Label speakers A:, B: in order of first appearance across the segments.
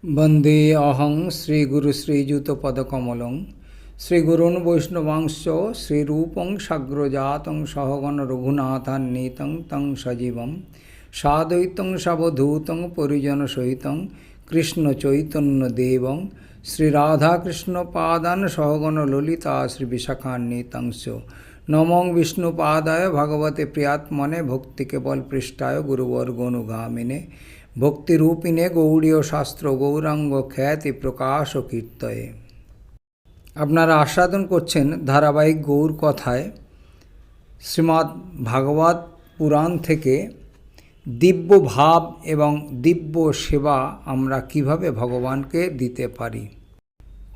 A: वंदे अहं श्रीगुरुश्रीयुतपदकमलं श्रीगुरून् वैष्णवांश्च श्रीरूपं साग्रजातं सहगण रघुनाथान्वितं तं सजीवं साद्वैतं सावधूतं परिजनसहितं कृष्णचैतन्यदेवं श्रीराधाकृष्णपादान् सहगण ललिता श्रीविशाखान्वितं च नमो विष्णुपादाय भगवते प्रियात्मने भक्तिकेवलपृष्ठाय गुरुवर्गोनुगामिने भक्तिरूपिणे गौड़ीय शास्त्र गौरांग ख्याति प्रकाश कीर्तये। আপনারা আস্বাদন করছেন ধারাবাহিক গৌর কথায় শ্রীমদ্ ভাগবত পুরাণ থেকে দিব্য ভাব এবং দিব্য সেবা আমরা কিভাবে ভগবানকে দিতে পারি।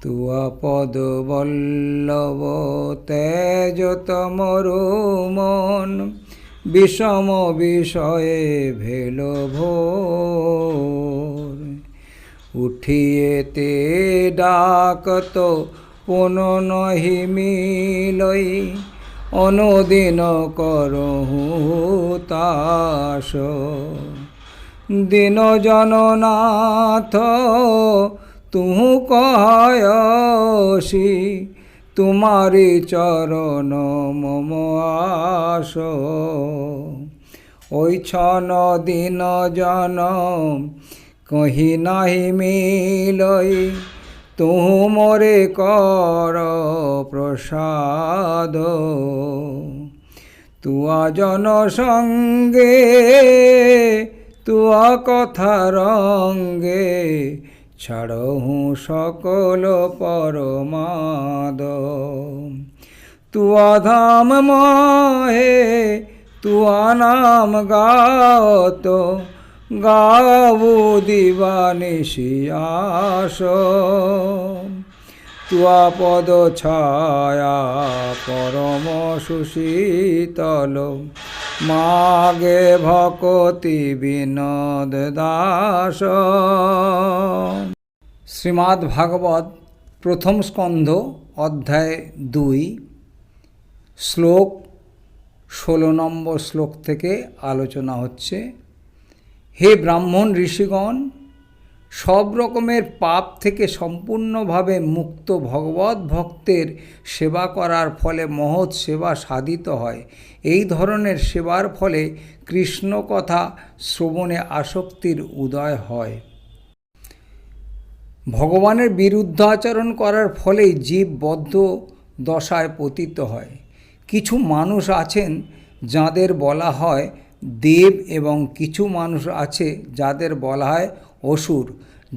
A: তুয়া পদ বল্লভ তেজ তমরু মন বিষম বিষয়ে ভেল ভোর উঠিয়েতে ডাকত পুন নহি মিলই অনুদিন করহু তাস দিন জননাথ তুহু কহায়সি তোমারি চরণ মম আস ওই ছন দিন জন কহি নাহি মিলই তুহু মোরে কর প্রসাদ তুয়া জন সঙ্গে তুয়া কথা রঙ্গে ছাড়হু সকল পরমাদ তুয়া ধাম মহে তুয়া নাম গাত গাবু দিবানিশি আস তুয়া পদ ছায়া পরম সুশীতল মাগে ভকতি বিনোদ দাস। শ্রীমদ্ ভাগবত প্রথম স্কন্ধ অধ্যায় 2 শ্লোক 16 নম্বর শ্লোক থেকে আলোচনা হচ্ছে। হে ব্রাহ্মণ ঋষিগণ, সব রকমের পাপ থেকে সম্পূর্ণভাবে মুক্ত ভগবত ভক্তের সেবা করার ফলে মহৎ সেবা সাধিত হয়। এই ধরনের সেবার ফলে কৃষ্ণ কথা শ্রবণে আসক্তির উদয় হয়। ভগবানের বিরুদ্ধাচরণ করার ফলেই জীব বদ্ধ দশায় পতিত হয়। কিছু মানুষ আছেন যাদের বলা হয় দেব এবং কিছু মানুষ আছে যাদের বলা হয় অসুর।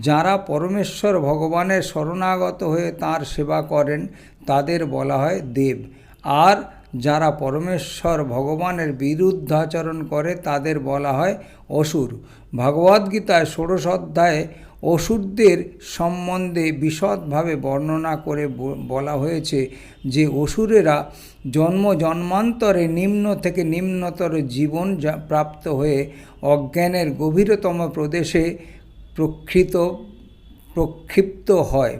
A: যারা পরমেশ্বর ভগবানের শরণাগত হয়ে তাঁর সেবা করেন তাদের বলা হয় দেব, আর যারা পরমেশ্বর ভগবানের বিরুদ্ধাচরণ করে তাদের বলা হয় অসুর। ভগবদ্গীতায় 16 অধ্যায়ে অসুরদের সম্বন্ধে বিশদভাবে বর্ণনা করে বলা হয়েছে যে অসুরেরা জন্ম জন্মান্তরে নিম্ন থেকে নিম্নতর জীবন প্রাপ্ত হয়ে অজ্ঞানের গভীরতম প্রদেশে প্রক্ষিপ্ত হয়।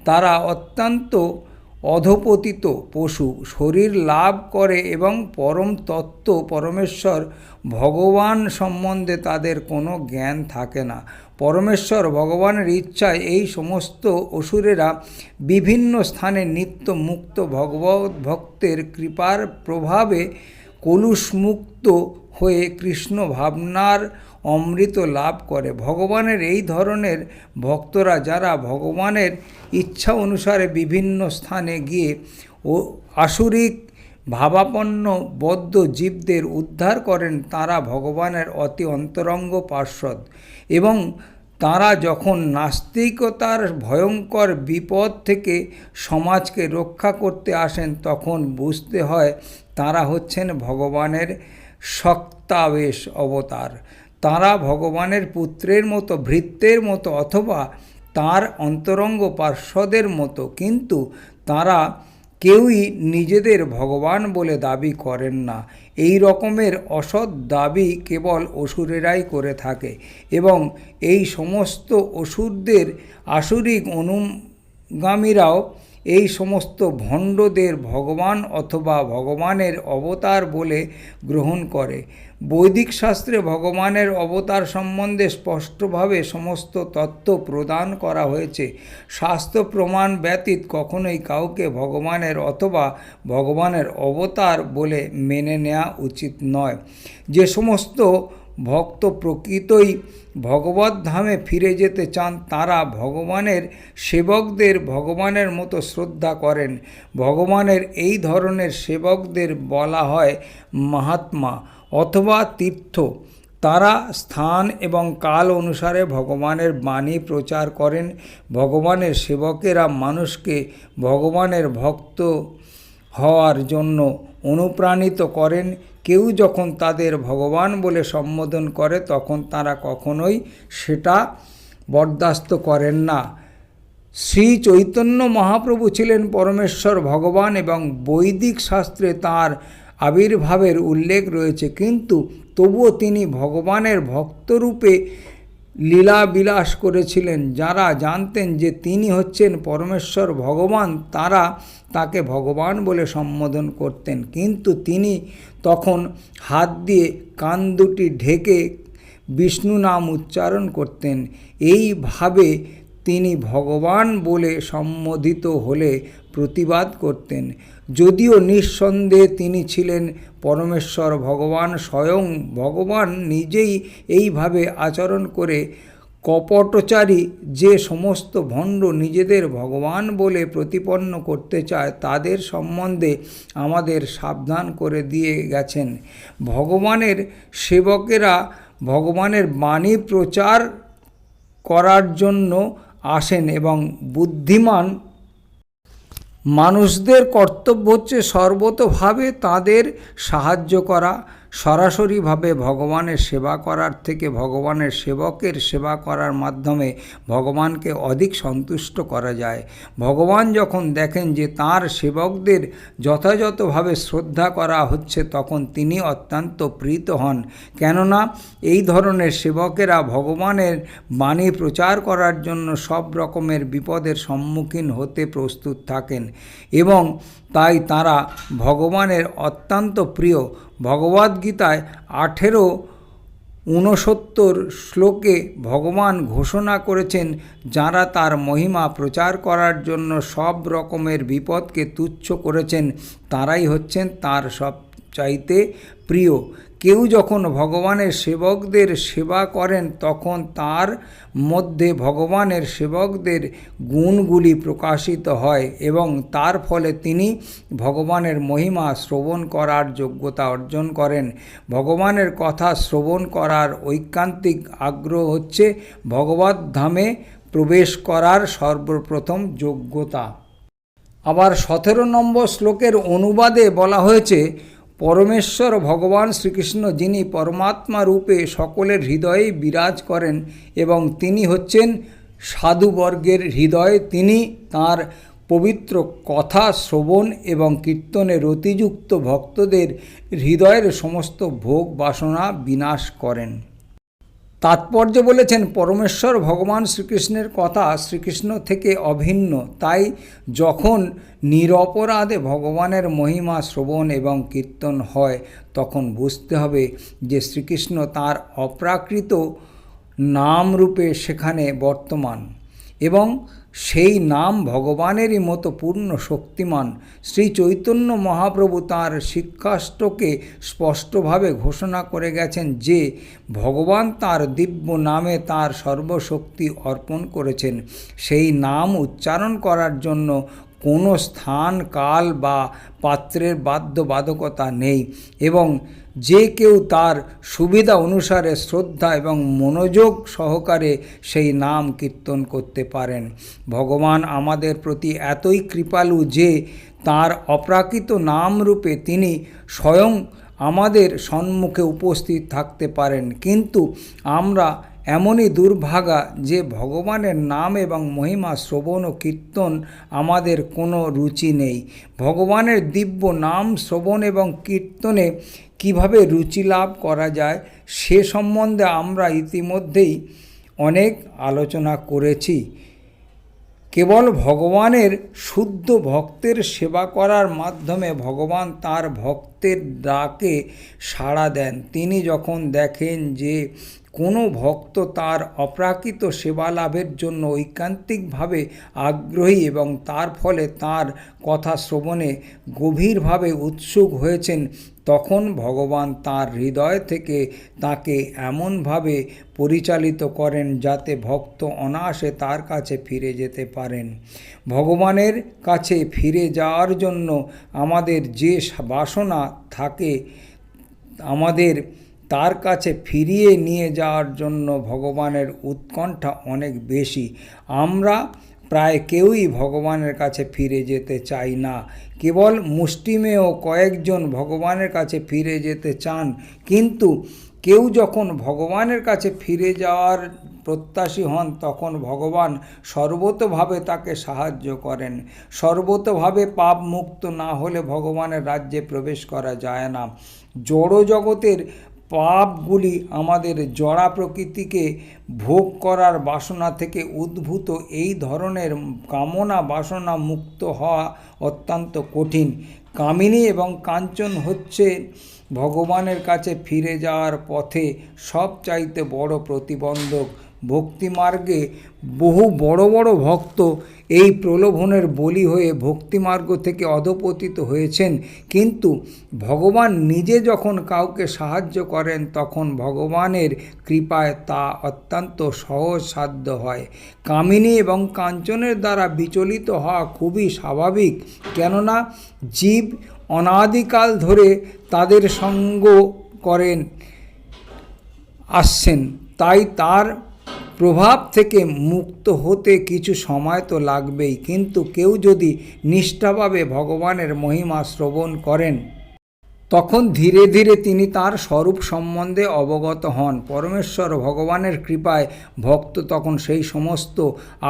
A: তারা অত্যন্ত অধপতিত পশু, শরীর লাভ করে এবং পরম তত্ত্ব পরমেশ্বর ভগবান সম্বন্ধে তাদের কোনো জ্ঞান থাকে না। পরমেশ্বর ভগবানের ইচ্ছায় এই সমস্ত অসুরেরা বিভিন্ন স্থানে নিত্য মুক্ত ভগবত ভক্তের কৃপার প্রভাবে কলুষমুক্ত হয়ে কৃষ্ণ ভাবনার অমৃত লাভ করে। ভগবানের এই ধরনের ভক্তরা যারা ভগবানের ইচ্ছা অনুসারে বিভিন্ন স্থানে গিয়ে আসুরিক ভাবাপন্ন বদ্ধ জীবদের উদ্ধার করেন, তারা ভগবানের অতি অন্তরঙ্গ পার্ষদ এবং তাঁরা যখন নাস্তিকতার ভয়ঙ্কর বিপদ থেকে সমাজকে রক্ষা করতে আসেন তখন বুঝতে হয় তাঁরা হচ্ছেন ভগবানের শক্তাবেশ অবতার। তাঁরা ভগবানের পুত্রের মতো, ভৃত্যের মতো অথবা তাঁর অন্তরঙ্গ পার্ষদের মতো, কিন্তু তাঁরা কেউই নিজেদের ভগবান বলে দাবি করেন না। এই রকমের অসৎ দাবি কেবল অসুরেরাই করে থাকে এবং এই সমস্ত অসুরদের আসুরিক অনুগামীরাও এই সমস্ত ভণ্ডদের ভগবান অথবা ভগবানের অবতার বলে গ্রহণ করে। বৈদিক শাস্ত্রে ভগবানের অবতার সম্বন্ধে স্পষ্টভাবে সমস্ত তত্ত্ব প্রদান করা হয়েছে। শাস্ত্র প্রমাণ ব্যতীত কখনোই কাউকে ভগবানের অথবা ভগবানের অবতার বলে মেনে নেওয়া উচিত নয়। যে সমস্ত ভক্ত প্রকৃতই ভগবত ধামে ফিরে যেতে চান তারা ভগবানের সেবকদের ভগবানের মতো শ্রদ্ধা করেন। ভগবানের এই ধরনের সেবকদের বলা হয় মহাত্মা অথবা তীর্থ। তারা স্থান এবং কাল অনুসারে ভগবানের বাণী প্রচার করেন। ভগবানের সেবকেরা মানুষকে ভগবানের ভক্ত হওয়ার জন্য অনুপ্রাণিত করেন। কেউ যখন তাদের ভগবান বলে সম্বোধন করে তখন তারা কখনোই সেটা বরদাস্ত করেন না। শ্রী চৈতন্য মহাপ্রভু ছিলেন পরমেশ্বর ভগবান এবং বৈদিক শাস্ত্রে তাঁর আবির্ভাবের উল্লেখ রয়েছে, কিন্তু তবুও তিনি ভগবানের ভক্তরূপে লীলাবিলাস করেছিলেন। যারা জানতেন যে তিনি হচ্ছেন পরমেশ্বর ভগবান তারা তাকে ভগবান বলে সম্বোধন করতেন, কিন্তু তিনি তখন হাত দিয়ে কান দুটি ঢেকে বিষ্ণু নাম উচ্চারণ করতেন। এইভাবে তিনি ভগবান বলে সম্বোধিত হলে প্রতিবাদ করতেন। যদিও নিঃসন্দেহে তিনি ছিলেন পরমেশ্বর ভগবান, স্বয়ং ভগবান নিজেই এইভাবে আচরণ করে কপটচারী যে সমস্ত ভণ্ড নিজেদের ভগবান বলে প্রতিপন্ন করতে চায় তাদের সম্বন্ধে আমাদের সাবধান করে দিয়ে গেছেন। ভগবানের সেবকেরা ভগবানের বাণী প্রচার করার জন্য আসেন এবং বুদ্ধিমান মানুষদের কর্তব্য হচ্ছে সর্বতোভাবে তাদের সাহায্য করা। সরাসরিভাবে ভগবানের সেবা করার থেকে ভগবানের সেবকের সেবা করার মাধ্যমে ভগবানকে অধিক সন্তুষ্ট করা যায়। ভগবান যখন দেখেন যে তাঁর সেবকদের যথাযথভাবে শ্রদ্ধা করা হচ্ছে তখন তিনি অত্যন্ত প্রীত হন, কেননা এই ধরনের সেবকেরা ভগবানের বাণী প্রচার করার জন্য সব রকমের বিপদের সম্মুখীন হতে প্রস্তুত থাকেন এবং তাই তারা ভগবানের অত্যন্ত প্রিয়। ভগবদ্গীতায় 18:69 শ্লোকে ভগবান ঘোষণা করেছেন, যারা তার মহিমা প্রচার করার জন্য সব রকমের বিপদকে তুচ্ছ করেছেন তারাই হচ্ছেন তার সবচাইতে প্রিয়। কেউ যখন ভগবানের সেবকদের সেবা করেন তখন তার মধ্যে ভগবানের সেবকদের গুণগুলি প্রকাশিত হয় এবং তার ফলে তিনি ভগবানের মহিমা শ্রবণ করার যোগ্যতা অর্জন করেন। ভগবানের কথা শ্রবণ করার ঐকান্তিক আগ্রহ হচ্ছে ভগবত ধামে প্রবেশ করার সর্বপ্রথম যোগ্যতা। আবার 17 নম্বর শ্লোকের অনুবাদে বলা হয়েছে, পরমেশ্বর ভগবান শ্রীকৃষ্ণ যিনি পরমাত্মা রূপে সকলের হৃদয়ে বিরাজ করেন এবং তিনি হচ্ছেন সাধুবর্গের হৃদয়। তিনি তাঁর পবিত্র কথা শ্রবণ এবং কীর্তনে রতিযুক্ত ভক্তদের হৃদয়ের সমস্ত ভোগ বাসনা বিনাশ করেন। তাৎপর্য বলেছেন, পরমেশ্বর ভগবান শ্রীকৃষ্ণের কথা শ্রীকৃষ্ণ থেকে অভিন্ন। তাই যখন নিরপরাধে ভগবানের মহিমা শ্রবণ এবং কীর্তন হয় তখন বুঝতে হবে যে শ্রীকৃষ্ণ তাঁর অপ্রাকৃত নামরূপে সেখানে বর্তমান এবং সেই নাম ভগবানেরই মতো পূর্ণ শক্তিমান। শ্রী চৈতন্য মহাপ্রভু তাঁর শিক্ষাষ্টকে স্পষ্টভাবে ঘোষণা করে গেছেন যে ভগবান তাঁর দিব্য নামে তাঁর সর্বশক্তি অর্পণ করেছেন। সেই নাম উচ্চারণ করার জন্য কোনো স্থান, কাল বা পাত্রের বাধ্যবাধকতা নেই এবং যে কেউ তার সুবিধা অনুসারে শ্রদ্ধা এবং মনোযোগ সহকারে সেই নাম কীর্তন করতে পারেন। ভগবান আমাদের প্রতি এতই কৃপালু যে তাঁর অপ্রাকৃত নামরূপে তিনি স্বয়ং আমাদের সম্মুখে উপস্থিত থাকতে পারেন, কিন্তু আমরা এমনই দুর্ভাগা যে ভগবানের নাম এবং মহিমা শ্রবণ ও কীর্তন আমাদের কোনো রুচি নেই। ভগবানের দিব্য নাম শ্রবণ এবং কীর্তনে কিভাবে রুচি লাভ করা যায় সে সম্বন্ধে আমরা ইতিমধ্যেই অনেক আলোচনা করেছি, কেবল ভগবানের শুদ্ধ ভক্তের সেবা করার মাধ্যমে ভগবান তার ভক্তের ডাকে সাড়া দেন। তিনি যখন দেখেন যে কোনো ভক্ত তার অপ্রাকৃত সেবা লাভের জন্য ঐকান্তিকভাবে আগ্রহী এবং তার ফলে তার কথা শ্রবণে গভীরভাবে উৎসুক হয়েছেন, তখন ভগবান তার হৃদয় থেকে তাকে এমনভাবে পরিচালিত করেন যাতে ভক্ত অনায়াসে তার কাছে ফিরে যেতে পারেন। ভগবানের কাছে ফিরে যাওয়ার জন্য আমাদের যে বাসনা থাকে, আমাদের তার কাছে ফিরিয়ে নিয়ে যাওয়ার জন্য ভগবানের উৎকণ্ঠা অনেক বেশি। আমরা প্রায় কেউই ভগবানের কাছে ফিরে যেতে চাই না। কেবল মুষ্টিমেয় কয়েকজন ভগবানের কাছে ফিরে যেতে চান। কিন্তু কেউ যখন ভগবানের কাছে ফিরে যাওয়ার প্রত্যাশী হন, তখন ভগবান সর্বতোভাবে তাকে সাহায্য করেন। সর্বতোভাবে পাপ মুক্ত না হলে ভগবানের রাজ্যে প্রবেশ করা যায় না। জড় জগতের পাপগুলি আমাদের জড়া প্রকৃতিকে ভোগ করার বাসনা থেকে উদ্ভূত। এই ধরনের কামনা বাসনা মুক্ত হওয়া অত্যন্ত কঠিন। কামিনী এবং কাঞ্চন হচ্ছে ভগবানের কাছে ফিরে যাওয়ার পথে সবচাইতে বড় প্রতিবন্ধক। ভক্তিমার্গে বহু বড় বড় ভক্ত এই প্রলোভনের বলি হয়ে ভক্তিমার্গ থেকে অধঃপতিত হয়েছেন। কিন্তু ভগবান নিজে যখন কাউকে সাহায্য করেন, তখন ভগবানের কৃপায় তা অত্যন্ত সহজসাধ্য হয়। কামিনী এবং কাঞ্চনের দ্বারা বিচলিত হওয়া খুবই স্বাভাবিক, কেননা জীব অনাদিকাল ধরে তাদের সঙ্গ করেন আসছেন, তাই তার প্রভাব থেকে মুক্ত হতে কিছু সময় তো লাগবেই। কিন্তু কেউ যদি নিষ্ঠাভাবে ভগবানের মহিমা শ্রবণ করেন, তখন ধীরে ধীরে তিনি তার স্বরূপ সম্বন্ধে অবগত হন। পরমেশ্বর ভগবানের কৃপায় ভক্ত তখন সেই সমস্ত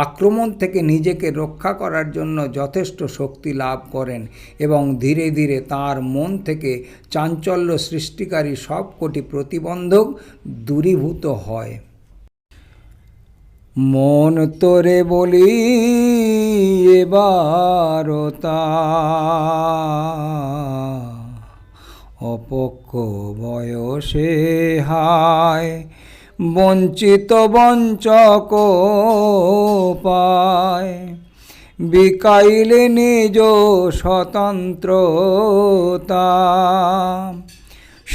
A: আক্রমণ থেকে নিজেকে রক্ষা করার জন্য যথেষ্ট শক্তি লাভ করেন এবং ধীরে ধীরে তার মন থেকে চাঞ্চল্য সৃষ্টিকারী সবকটি প্রতিবন্ধক দূরীভূত হয়। মন তোরে বলি এবারতা, অপক্ষ বয়সে হায় বঞ্চিত বঞ্চক পায়, বিকাইলে নিজ স্বতন্ত্রতা,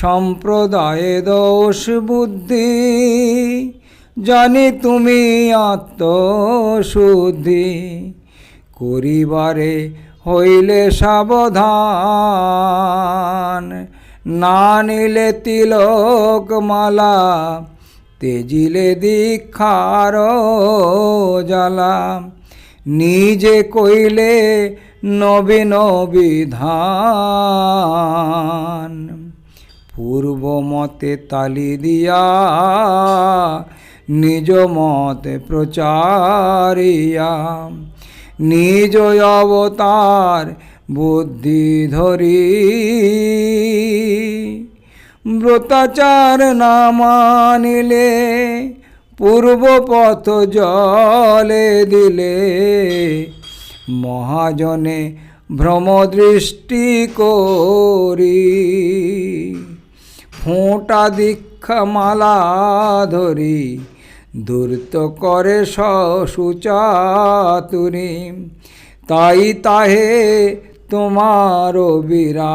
A: সম্প্রদায়ে দোষ বুদ্ধি, জানি তুমি আত্মশুদ্ধি, করিবারে হইলে সাবধান, না নিলে তিলক মালা, তেজিলে দীক্ষার জ্বালা, নিজে কইলে নবীন বিধান, পূর্ব মতে তালি দিয়া নিজ মতে প্রচারিয়া, নিজ অবতার বুদ্ধি ধরি, ব্রতাচার না মানিলে পূর্ব পথ জলে দিলে, মহাজনে ভ্রমদৃষ্টি করি, ফোঁটা দীক্ষা মালা ধরি, দূর্ত করে সুচাতুরি, তাই তাহে তোমার বিরাগ,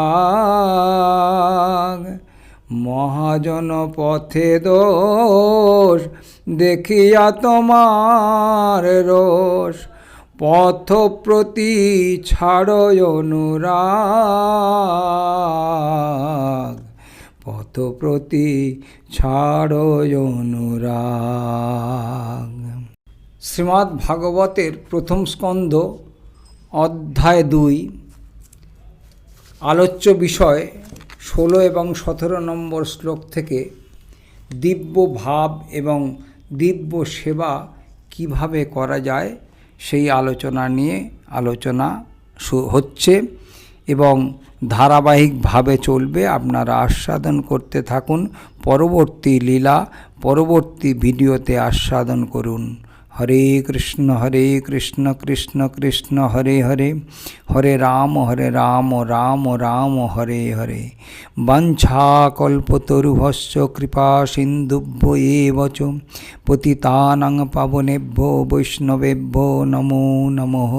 A: মহাজন পথে দোষ দেখিয়া তোমার রোষ, পথ প্রতি ছাড়ো অনুরাগ, পথ প্রতি ছাড়ো অনুরাগ। শ্রীমদ্ ভাগবতের প্রথম স্কন্ধ অধ্যায় 2, আলোচ্য বিষয় 16 এবং 17 নম্বর শ্লোক থেকে দিব্য ভাব এবং দিব্য সেবা কিভাবে করা যায় সেই আলোচনা নিয়ে আলোচনা হচ্ছে এবং ধারাবাহিকভাবে চলবে। আপনারা আস্বাদন করতে থাকুন। পরবর্তী লীলা পরবর্তী ভিডিওতে আস্বাদন করুন। হরে কৃষ্ণ কৃষ্ণ কৃষ্ণ হরে হরে, হরে রাম রাম রাম হরে হরে। বাঞ্ছাকল্পতরুভশ্চ কৃপা সিন্ধুভ্য এব চ পতিতানাং পাবনেভ্যো বৈষ্ণবেভ্যো নমো নমঃ।